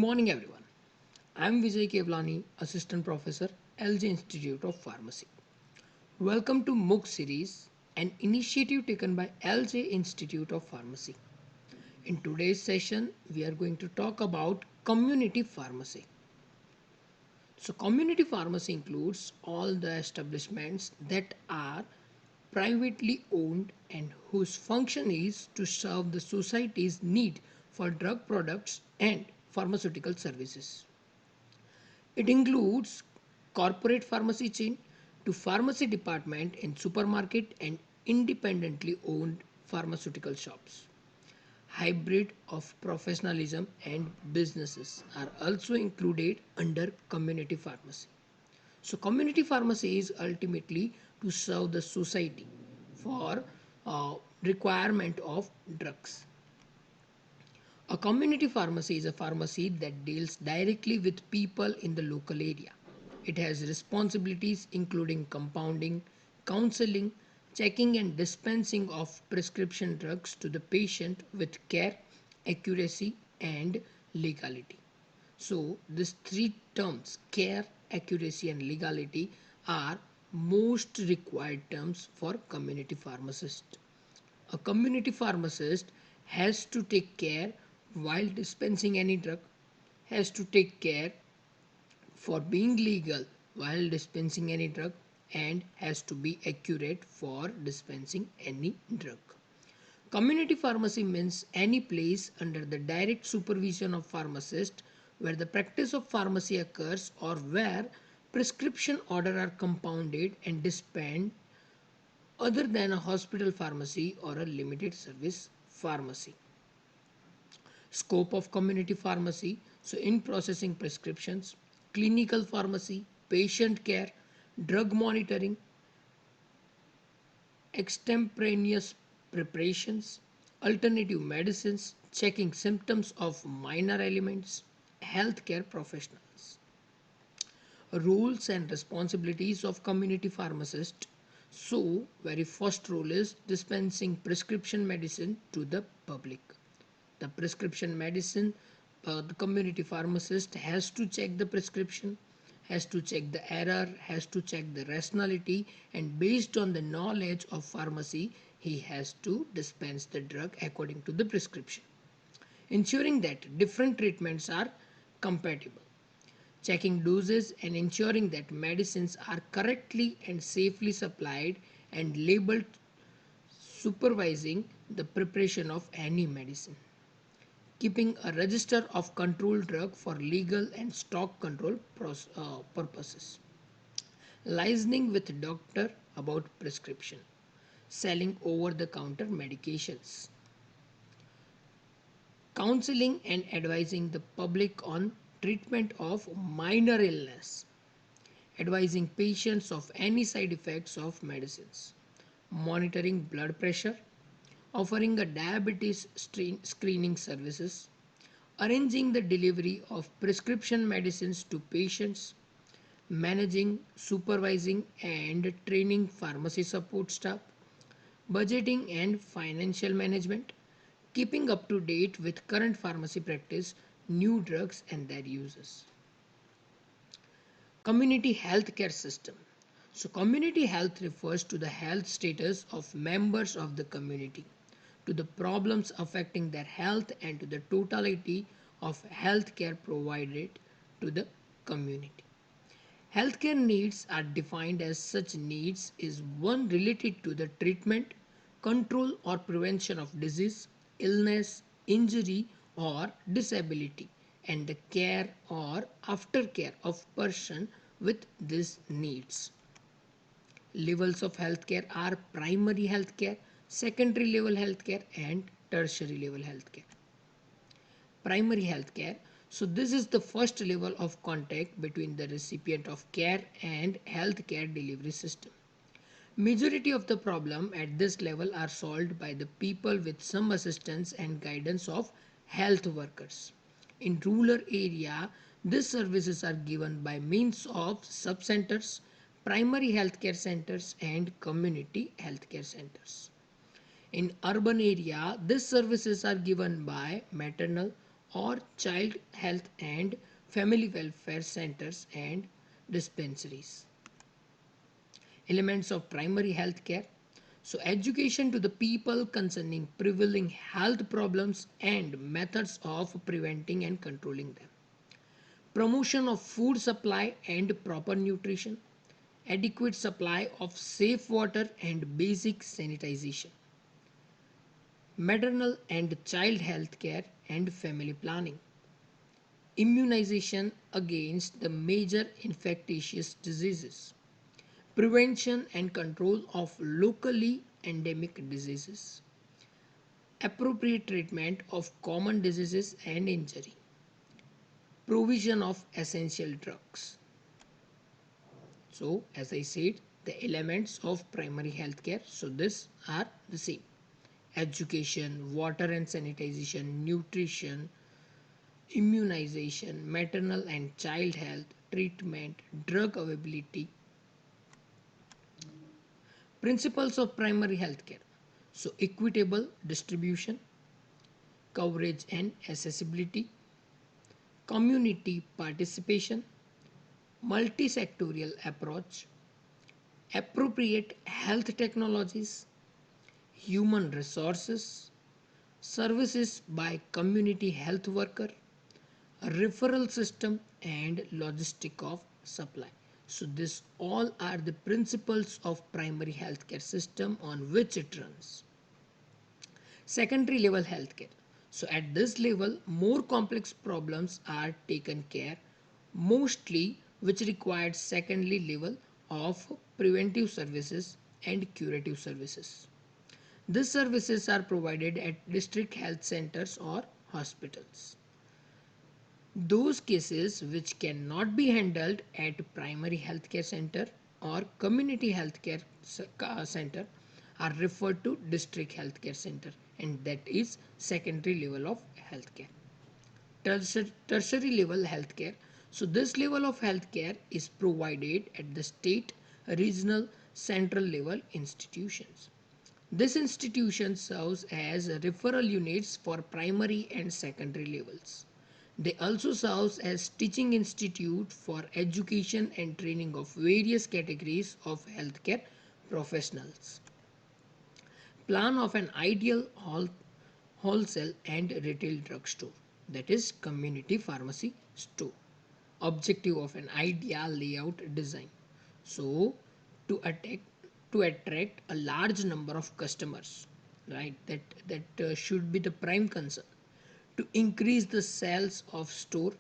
morning, everyone. I'm Vijay Kevlani, Assistant Professor, LJ Institute of Pharmacy. Welcome to MOOC series, an initiative taken by LJ Institute of Pharmacy. In today's session, we are going to talk about community pharmacy. So, community pharmacy includes all the establishments that are privately owned and whose function is to serve the society's need for drug products and pharmaceutical services. It includes corporate pharmacy chain to pharmacy department in supermarket and independently owned pharmaceutical shops. Hybrid of professionalism and businesses are also included under community pharmacy. So community pharmacy is ultimately to serve the society for requirement of drugs. A community pharmacy is a pharmacy that deals directly with people in the local area. It has responsibilities including compounding, counseling, checking and dispensing of prescription drugs to the patient with care, accuracy, and legality. So, these three terms care, accuracy, and legality are most required terms for community pharmacist. A community pharmacist has to take care while dispensing any drug, has to take care for being legal while dispensing any drug, and has to be accurate for dispensing any drug. Community pharmacy means any place under the direct supervision of pharmacist where the practice of pharmacy occurs or where prescription order are compounded and dispensed other than a hospital pharmacy or a limited service pharmacy. Scope of community pharmacy, so in processing prescriptions, clinical pharmacy, patient care, drug monitoring, extemporaneous preparations, alternative medicines, checking symptoms of minor ailments, healthcare professionals. Roles and responsibilities of community pharmacist. So, very first role is dispensing prescription medicine to the public. The prescription medicine, the community pharmacist has to check the prescription, has to check the error, has to check the rationality, and based on the knowledge of pharmacy, he has to dispense the drug according to the prescription, ensuring that different treatments are compatible, checking doses and ensuring that medicines are correctly and safely supplied and labeled, supervising the preparation of any medicine, keeping a register of controlled drug for legal and stock control purposes, licensing with doctor about prescription, selling over the counter medications, counseling and advising the public on treatment of minor illness, advising patients of any side effects of medicines, monitoring blood pressure, offering a diabetes screening services, arranging the delivery of prescription medicines to patients, managing, supervising, and training pharmacy support staff, budgeting and financial management, keeping up to date with current pharmacy practice, new drugs, and their uses. Community health care system. So, community health refers to the health status of members of the community, to the problems affecting their health, and to the totality of health care provided to the community. Healthcare needs are defined as such needs is one related to the treatment, control or prevention of disease, illness, injury or disability and the care or aftercare of person with these needs. Levels of healthcare are primary healthcare, secondary level healthcare and tertiary level healthcare. Primary healthcare. So this is the first level of contact between the recipient of care and healthcare delivery system. Majority of the problem at this level are solved by the people with some assistance and guidance of health workers. In rural area, these services are given by means of sub-centers, primary healthcare centers and community healthcare centers. In urban area, these services are given by maternal, or child health and family welfare centers and dispensaries. Elements of primary health care. So, education to the people concerning prevailing health problems and methods of preventing and controlling them. Promotion of food supply and proper nutrition. Adequate supply of safe water and basic sanitization. Maternal and child health care and family planning. Immunization against the major infectious diseases. Prevention and control of locally endemic diseases. Appropriate treatment of common diseases and injury. Provision of essential drugs. So, as I said, the elements of primary health care. So, these are the same: education, water and sanitization, nutrition, immunization, maternal and child health, treatment, drug availability. Principles of primary health care. So, equitable distribution, coverage and accessibility, community participation, multi-sectorial approach, appropriate health technologies, human resources, services by community health worker, a referral system and logistic of supply. So this all are the principles of primary healthcare system on which it runs. Secondary level healthcare. So at this level, more complex problems are taken care, mostly which required secondary level of preventive services and curative services. These services are provided at district health centers or hospitals. Those cases which cannot be handled at primary healthcare center or community healthcare center are referred to district healthcare center, and that is secondary level of healthcare. Tertiary level healthcare. So this level of healthcare is provided at the state, regional, central level institutions. This institution serves as referral units for primary and secondary levels. They also serve as teaching institute for education and training of various categories of healthcare professionals. Plan of an ideal wholesale and retail drugstore, that is community pharmacy store. Objective of an ideal layout design. So to attract a large number of customers, right? That should be the prime concern. To increase the sales of store,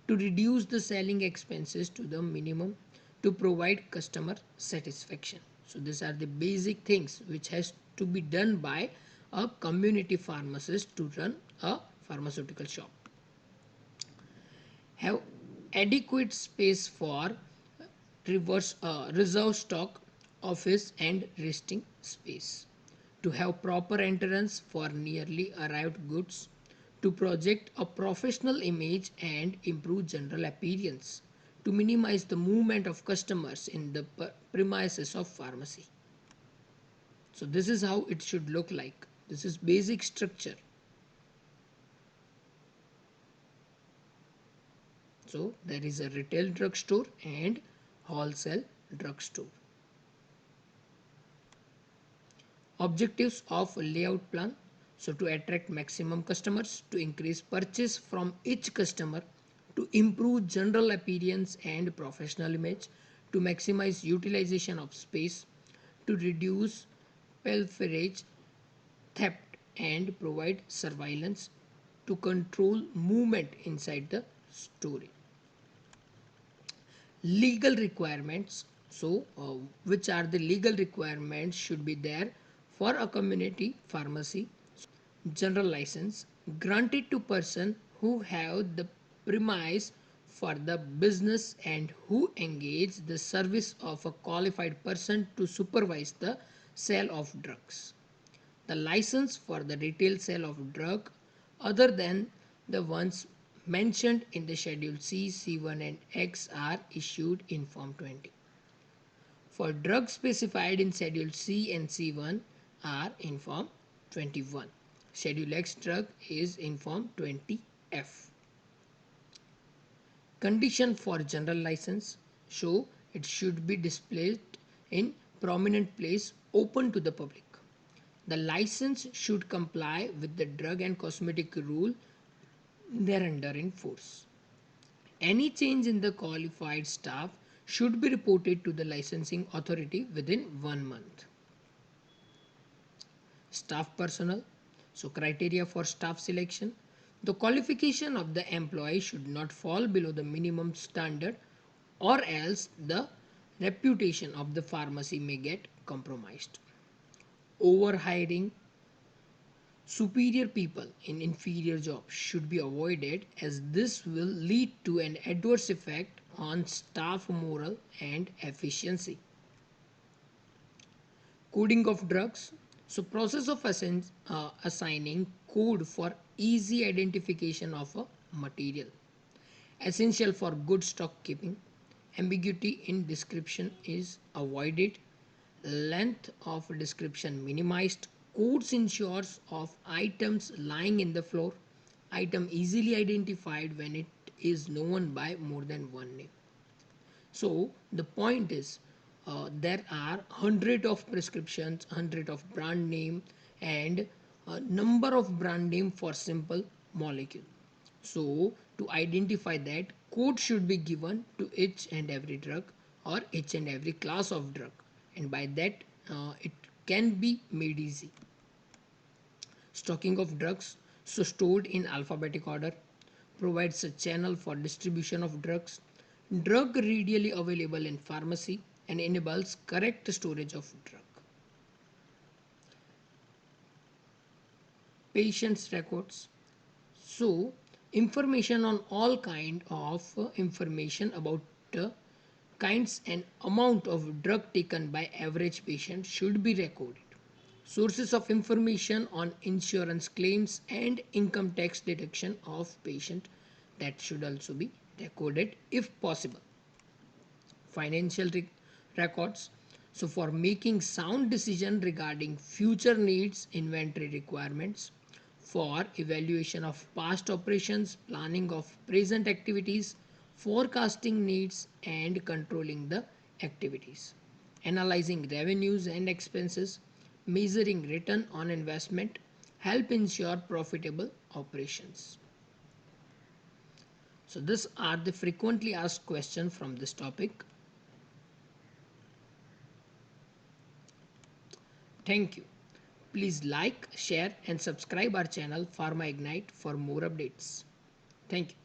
to reduce the selling expenses to the minimum, to provide customer satisfaction. So these are the basic things which has to be done by a community pharmacist to run a pharmaceutical shop. Have adequate space for reserve stock, office and resting space, to have proper entrance for nearly arrived goods, to project a professional image and improve general appearance, to minimize the movement of customers in the premises of pharmacy. So this is how it should look like. This is basic structure. So there is a retail drugstore and wholesale drugstore. Objectives of layout plan. So to attract maximum customers, to increase purchase from each customer, to improve general appearance and professional image, to maximize utilization of space, to reduce pilferage, theft and provide surveillance, to control movement inside the store. Legal requirements. So which are the legal requirements should be there for a community pharmacy? General license granted to person who have the premise for the business and who engage the service of a qualified person to supervise the sale of drugs. The license for the retail sale of drug other than the ones mentioned in the Schedule C, C1 and X are issued in Form 20. For drugs specified in Schedule C and C1 are in Form 21. Schedule X drug is in Form 20F. F. Condition for general license. So it should be displayed in prominent place open to the public. The license should comply with the drug and cosmetic rule thereunder in force. Any change in the qualified staff should be reported to the licensing authority within 1 month. Staff personnel. So criteria for staff selection. The qualification of the employee should not fall below the minimum standard, or else the reputation of the pharmacy may get compromised. Overhiring superior people in inferior jobs should be avoided, as this will lead to an adverse effect on staff morale and efficiency. Coding of drugs. So process of assigning code for easy identification of a material. Essential for good stock keeping. Ambiguity in description is avoided. Length of description minimized. Codes ensures of items lying in the floor. Item easily identified when it is known by more than one name. So the point is, there are hundred of prescriptions, hundred of brand name, and a number of brand name for simple molecule. So to identify that, code should be given to each and every drug or each and every class of drug, and by that it can be made easy. Stocking of drugs, so stored in alphabetic order, provides a channel for distribution of drugs. Drug readily available in pharmacy and enables correct storage of drug. Patients records. So information on all kind of information about kinds and amount of drug taken by average patient should be recorded. Sources of information on insurance claims and income tax deduction of patient, that should also be recorded if possible. Financial records. So for making sound decision regarding future needs, inventory requirements, for evaluation of past operations, planning of present activities, forecasting needs and controlling the activities, analyzing revenues and expenses, measuring return on investment, help ensure profitable operations. So these are the frequently asked questions from this topic. Thank you. Please like, share and subscribe our channel Pharma Ignite for more updates. Thank you.